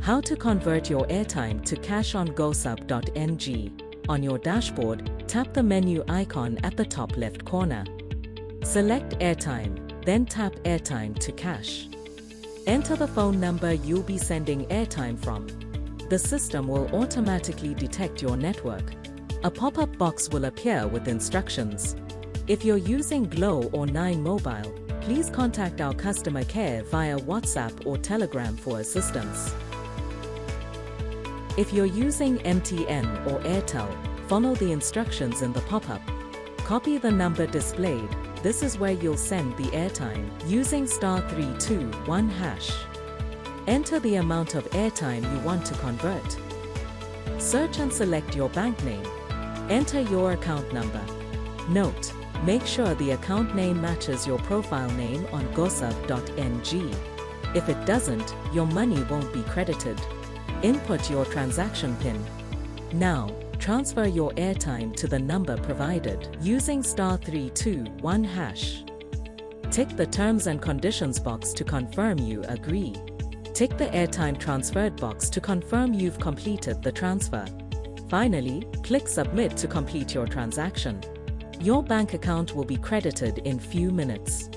How to convert your airtime to cash on Gosub.ng. On your dashboard, tap the menu icon at the top left corner. Select Airtime, then tap Airtime to cash. Enter the phone number you'll be sending airtime from. The system will automatically detect your network. A pop-up box will appear with instructions. If you're using Glow or 9 Mobile, please contact our customer care via WhatsApp or Telegram for assistance. If you're using MTN or Airtel, follow the instructions in the pop-up. Copy the number displayed. This is where you'll send the airtime using *321#. Enter the amount of airtime you want to convert. Search and select your bank name. Enter your account number. Note: make sure the account name matches your profile name on Gosub.ng. If it doesn't, your money won't be credited. Input your transaction PIN. Now, transfer your airtime to the number provided using *321#. Tick the Terms and Conditions box to confirm you agree. Tick the Airtime Transferred box to confirm you've completed the transfer. Finally, click Submit to complete your transaction. Your bank account will be credited in few minutes.